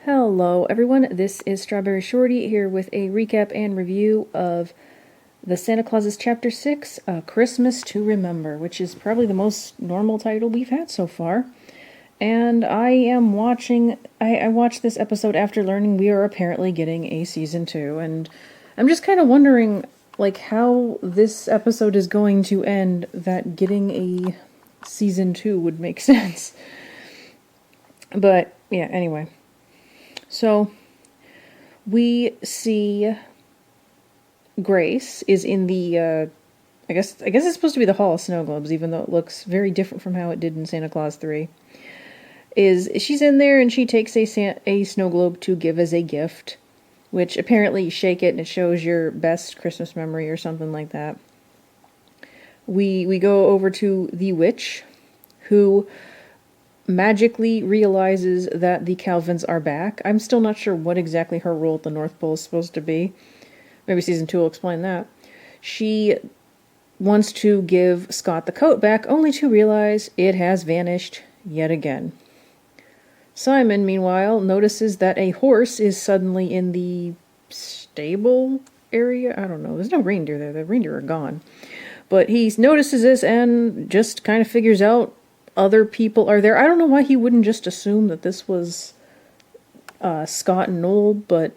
Hello everyone, this is StrawberryShorty here with a recap and review of the Santa Claus's Chapter 6, A Christmas to Remember, which is probably the most normal title we've had so far. And I watched this episode after learning we are apparently getting a Season 2, and I'm just kind of wondering, how this episode is going to end, that getting a Season 2 would make sense. But, yeah, anyway. So, we see Grace is in the, I guess it's supposed to be the Hall of Snow Globes, even though it looks very different from how it did in Santa Claus 3. She's in there and she takes a snow globe to give as a gift, which apparently you shake it and it shows your best Christmas memory or something like that. We go over to the witch, who magically realizes that the Calvins are back. I'm still not sure what exactly her role at the North Pole is supposed to be. Maybe Season 2 will explain that. She wants to give Scott the coat back, only to realize it has vanished yet again. Simon, meanwhile, notices that a horse is suddenly in the stable area. I don't know. There's no reindeer there. The reindeer are gone. But he notices this and just kind of figures out other people are there. I don't know why he wouldn't just assume that this was Scott and Noel, but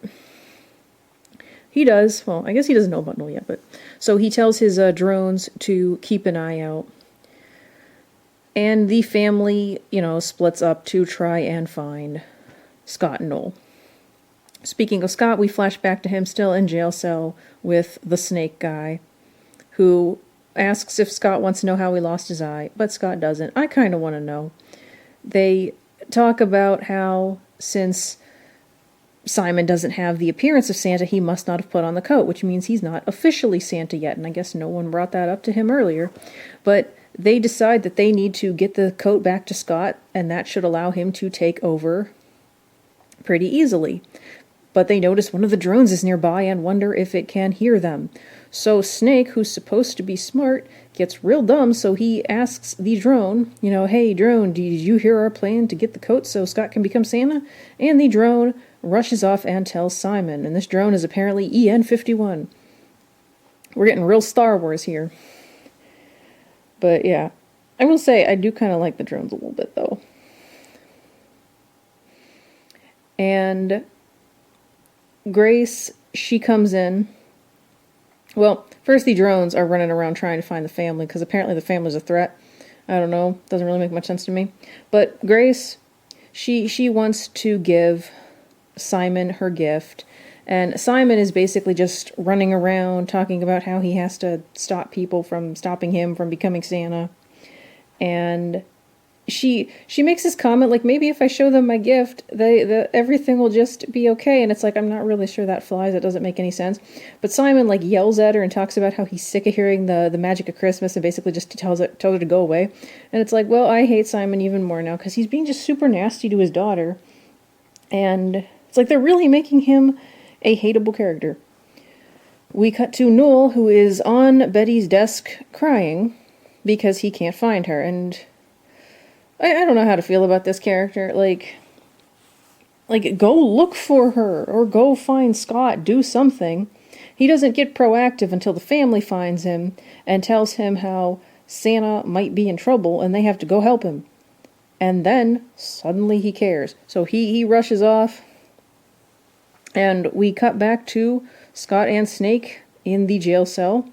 he does. Well, I guess he doesn't know about Noel yet, but so he tells his drones to keep an eye out. And the family, splits up to try and find Scott and Noel. Speaking of Scott, we flash back to him still in jail cell with the snake guy, who asks if Scott wants to know how he lost his eye, but Scott doesn't. I kind of want to know. They talk about how, since Simon doesn't have the appearance of Santa, he must not have put on the coat, which means he's not officially Santa yet, and I guess no one brought that up to him earlier. But they decide that they need to get the coat back to Scott, and that should allow him to take over pretty easily. But they notice one of the drones is nearby and wonder if it can hear them. So Snake, who's supposed to be smart, gets real dumb, so he asks the drone, hey drone, did you hear our plan to get the coat so Scott can become Santa? And the drone rushes off and tells Simon, and this drone is apparently EN-51. We're getting real Star Wars here. But yeah, I will say I do kind of like the drones a little bit though. And Grace, she comes in. Well, first the drones are running around trying to find the family, because apparently the family's a threat. I don't know, doesn't really make much sense to me. But Grace, she wants to give Simon her gift, and Simon is basically just running around talking about how he has to stop people from stopping him from becoming Santa. And she makes this comment, maybe if I show them my gift, everything will just be okay. And it's I'm not really sure that flies. It doesn't make any sense. But Simon, yells at her and talks about how he's sick of hearing the magic of Christmas, and basically just tells her to go away. And it's well, I hate Simon even more now, because he's being just super nasty to his daughter. And it's they're really making him a hateable character. We cut to Noel, who is on Betty's desk crying because he can't find her. And I don't know how to feel about this character. Go look for her, or go find Scott, do something. He doesn't get proactive until the family finds him and tells him how Santa might be in trouble and they have to go help him. And then, suddenly he cares. So he rushes off, and we cut back to Scott and Snake in the jail cell,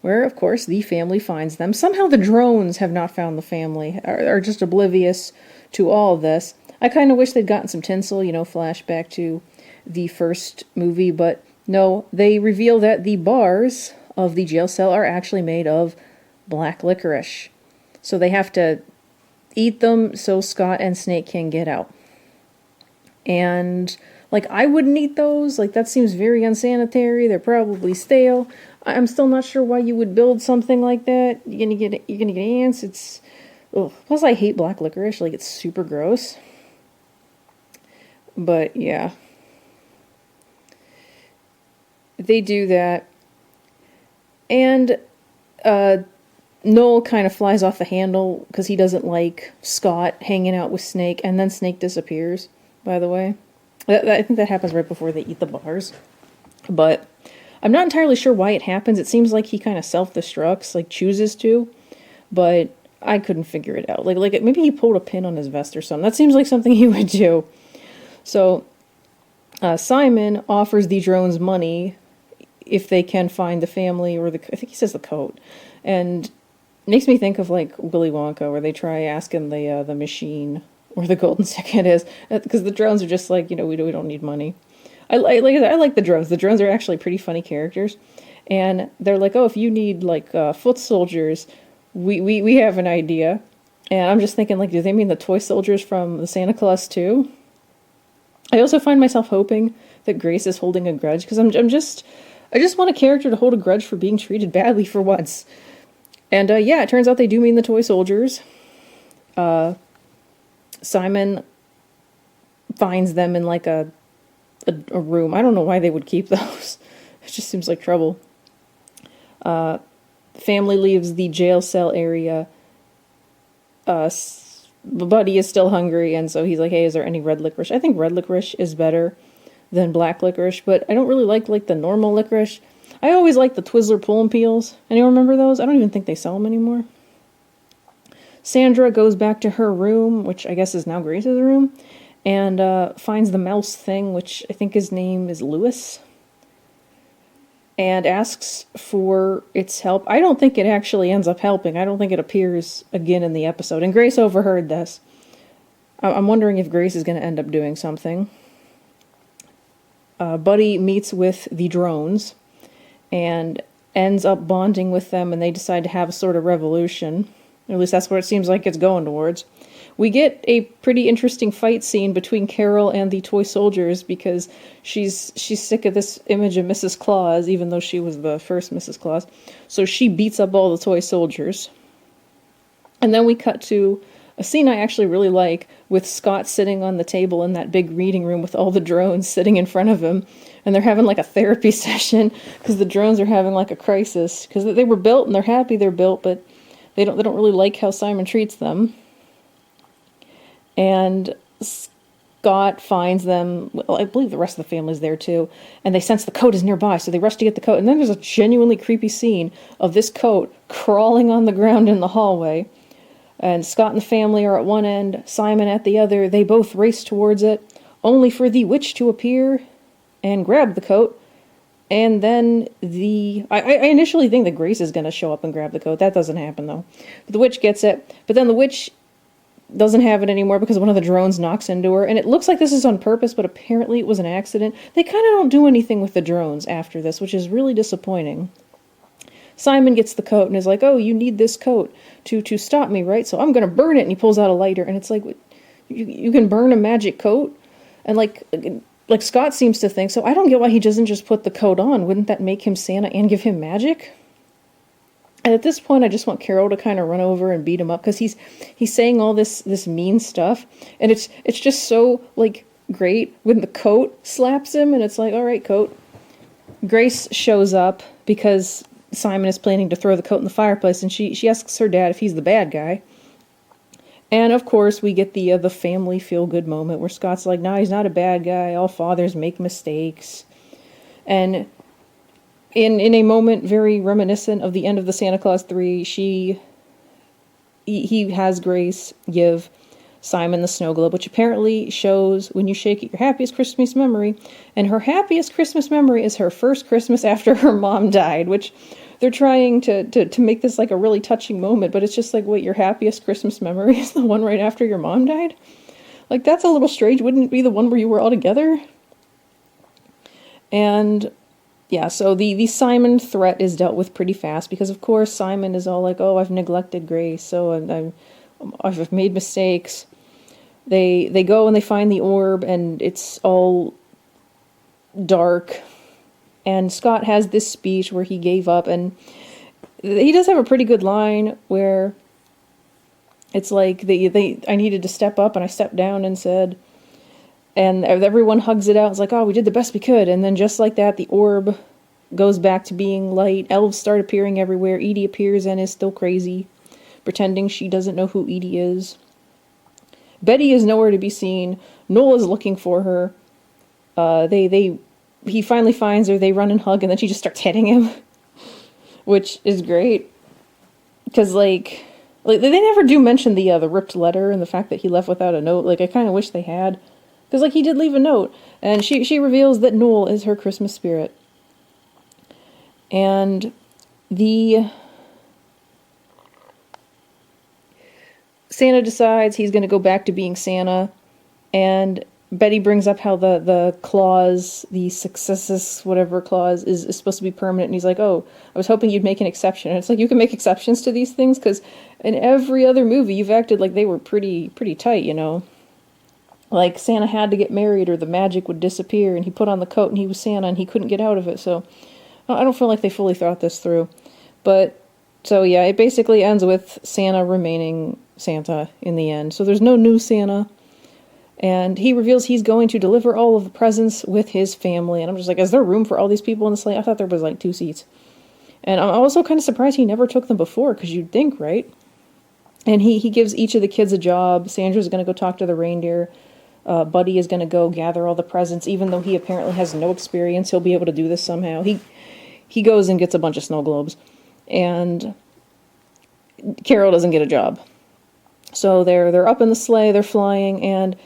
where, of course, the family finds them. Somehow the drones have not found the family, are just oblivious to all of this. I kind of wish they'd gotten some tinsel, flashback to the first movie, but no, they reveal that the bars of the jail cell are actually made of black licorice. So they have to eat them so Scott and Snake can get out. And I wouldn't eat those. That seems very unsanitary. They're probably stale. I'm still not sure why you would build something like that. You're gonna get ants. It's ugh. Plus, I hate black licorice. It's super gross. But yeah, they do that, and Noel kind of flies off the handle because he doesn't like Scott hanging out with Snake, and then Snake disappears. By the way. I think that happens right before they eat the bars. But I'm not entirely sure why it happens. It seems like he kind of self-destructs, like chooses to, but I couldn't figure it out. Like maybe he pulled a pin on his vest or something. That seems like something he would do. So Simon offers the drones money if they can find the family or I think he says the coat, and makes me think of like Willy Wonka, where they try asking the machine where the golden ticket is, because the drones are just like, we don't need money. I like the drones. The drones are actually pretty funny characters, and they're like, oh, if you need like foot soldiers, we have an idea. And I'm just thinking, like, do they mean the toy soldiers from the Santa Claus too? I also find myself hoping that Grace is holding a grudge, because I just want a character to hold a grudge for being treated badly for once. And yeah, it turns out they do mean the toy soldiers. Simon finds them in like a room. I don't know why they would keep those. It just seems like trouble. Family leaves the jail cell area. Buddy is still hungry, and so he's like, hey, is there any red licorice? I think red licorice is better than black licorice, but I don't really like the normal licorice. I always like the Twizzler Pull and Peels. Anyone remember those? I don't even think they sell them anymore. Sandra goes back to her room, which I guess is now Grace's room, and finds the mouse thing, which I think his name is Lewis, and asks for its help. I don't think it actually ends up helping. I don't think it appears again in the episode, and Grace overheard this. I'm wondering if Grace is going to end up doing something. Buddy meets with the drones and ends up bonding with them, and they decide to have a sort of revolution. At least that's what it seems like it's going towards. We get a pretty interesting fight scene between Carol and the toy soldiers, because she's sick of this image of Mrs. Claus, even though she was the first Mrs. Claus. So she beats up all the toy soldiers. And then we cut to a scene I actually really like, with Scott sitting on the table in that big reading room with all the drones sitting in front of him. And they're having like a therapy session, because the drones are having like a crisis. Because they were built and they're happy they're built, but they don't really like how Simon treats them. And Scott finds them. Well, I believe the rest of the family's there too, and they sense the coat is nearby, so they rush to get the coat. And then there's a genuinely creepy scene of this coat crawling on the ground in the hallway, and Scott and the family are at one end, Simon at the other. They both race towards it, only for the witch to appear and grab the coat. And then I initially think that Grace is going to show up and grab the coat. That doesn't happen though. But the witch gets it, but then the witch doesn't have it anymore because one of the drones knocks into her, and it looks like this is on purpose, but apparently it was an accident. They kind of don't do anything with the drones after this, which is really disappointing. Simon gets the coat and is like, oh, you need this coat to stop me, right? So I'm going to burn it, and he pulls out a lighter, and it's like, you can burn a magic coat? And like Scott seems to think, so I don't get why he doesn't just put the coat on. Wouldn't that make him Santa and give him magic? And at this point, I just want Carol to kind of run over and beat him up, because he's saying all this mean stuff, and it's just so like great when the coat slaps him, and it's like, all right, coat. Grace shows up because Simon is planning to throw the coat in the fireplace, and she asks her dad if he's the bad guy. And of course, we get the family feel-good moment where Scott's like, "Nah, he's not a bad guy. All fathers make mistakes," and in a moment very reminiscent of the end of the Santa Claus 3, he has Grace give Simon the snow globe, which apparently shows when you shake it your happiest Christmas memory. And her happiest Christmas memory is her first Christmas after her mom died, which they're trying to make this like a really touching moment, but it's just like, wait, your happiest Christmas memory is the one right after your mom died? Like, that's a little strange. Wouldn't it be the one where you were all together? And yeah, so the Simon threat is dealt with pretty fast, because of course Simon is all like, oh, I've neglected Grace, so I've made mistakes. They go and they find the orb, and it's all dark. And Scott has this speech where he gave up, and he does have a pretty good line where it's like, I needed to step up, and I stepped down and said, and everyone hugs it out. It's like, oh, we did the best we could. And then just like that, the orb goes back to being light. Elves start appearing everywhere. Edie appears and is still crazy, pretending she doesn't know who Edie is. Betty is nowhere to be seen. Noel is looking for her. he finally finds her, they run and hug, and then she just starts hitting him, which is great. Because, like, they never do mention the ripped letter and the fact that he left without a note. Like, I kind of wish they had. Because, like, he did leave a note. And she reveals that Noel is her Christmas spirit. And Santa decides he's going to go back to being Santa. And Betty brings up how the clause, the successus, whatever clause, is supposed to be permanent. And he's like, oh, I was hoping you'd make an exception. And it's like, you can make exceptions to these things, because in every other movie, you've acted like they were pretty tight, you know? Like, Santa had to get married or the magic would disappear, and he put on the coat and he was Santa and he couldn't get out of it. So I don't feel like they fully thought this through. But, so yeah, it basically ends with Santa remaining Santa in the end. So there's no new Santa. And he reveals he's going to deliver all of the presents with his family. And I'm just like, is there room for all these people in the sleigh? I thought there was like 2 seats. And I'm also kind of surprised he never took them before, because you'd think, right? And he gives each of the kids a job. Sandra's going to go talk to the reindeer. Buddy is going to go gather all the presents. Even though he apparently has no experience, he'll be able to do this somehow. He goes and gets a bunch of snow globes. And Carol doesn't get a job. So they're up in the sleigh, they're flying, and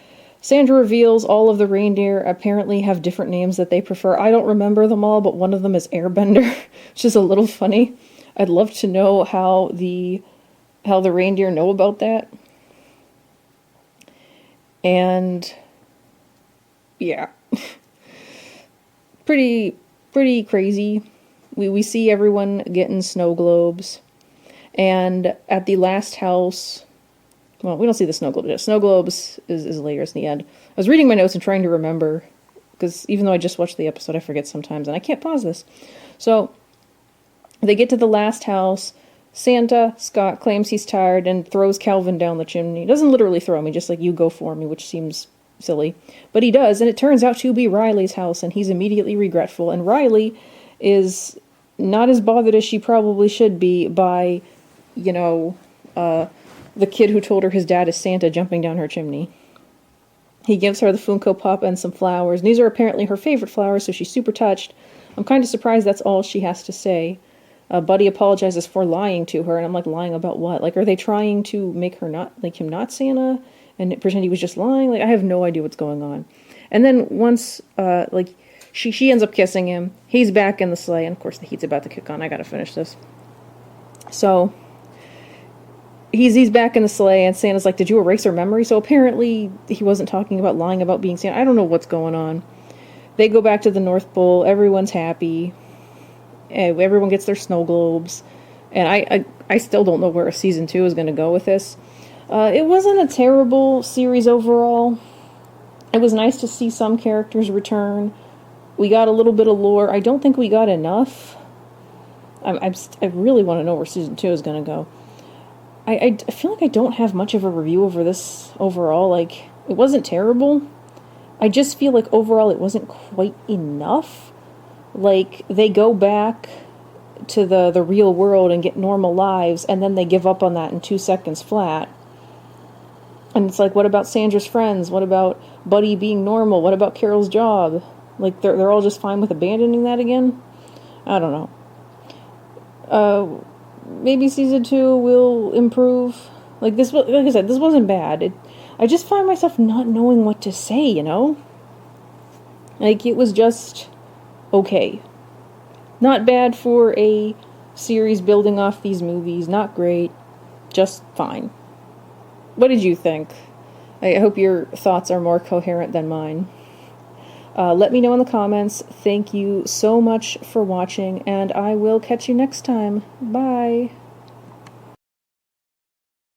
Sandra reveals all of the reindeer apparently have different names that they prefer. I don't remember them all, but one of them is Airbender, which is a little funny. I'd love to know how the reindeer know about that. And yeah, pretty crazy. We see everyone getting snow globes, and at the last house. Well, we don't see the snow globes yet. Snow globes is later, it's in the end. I was reading my notes and trying to remember, because even though I just watched the episode, I forget sometimes, and I can't pause this. So, they get to the last house. Scott claims he's tired and throws Calvin down the chimney. Doesn't literally throw me, just like, you go for me, which seems silly. But he does, and it turns out to be Riley's house, and he's immediately regretful. And Riley is not as bothered as she probably should be by, you know, the kid who told her his dad is Santa jumping down her chimney. He gives her the Funko Pop and some flowers. And these are apparently her favorite flowers, so she's super touched. I'm kind of surprised that's all she has to say. Buddy apologizes for lying to her, and I'm like, lying about what? Like, are they trying to make her not, like, him not Santa? And pretend he was just lying? Like, I have no idea what's going on. And then once, she ends up kissing him. He's back in the sleigh, and of course the heat's about to kick on. I gotta finish this. So he's back in the sleigh, and Santa's like, did you erase her memory? So apparently he wasn't talking about lying about being Santa. I don't know what's going on. They go back to the North Pole. Everyone's happy. Everyone gets their snow globes. And I still don't know where season 2 is going to go with this. It wasn't a terrible series overall. It was nice to see some characters return. We got a little bit of lore. I don't think we got enough. I really want to know where season 2 is going to go. I feel like I don't have much of a review over this overall. Like, it wasn't terrible. I just feel like overall it wasn't quite enough. Like, they go back to the real world and get normal lives, and then they give up on that in 2 seconds flat. And it's like, what about Sandra's friends? What about Buddy being normal? What about Carol's job? Like, they're all just fine with abandoning that again? I don't know. Maybe season 2 will improve. Like I said, this wasn't bad. I just find myself not knowing what to say, you know? Like, it was just okay. Not bad for a series building off these movies. Not great. Just fine. What did you think? I hope your thoughts are more coherent than mine. Let me know in the comments. Thank you so much for watching, and I will catch you next time. Bye!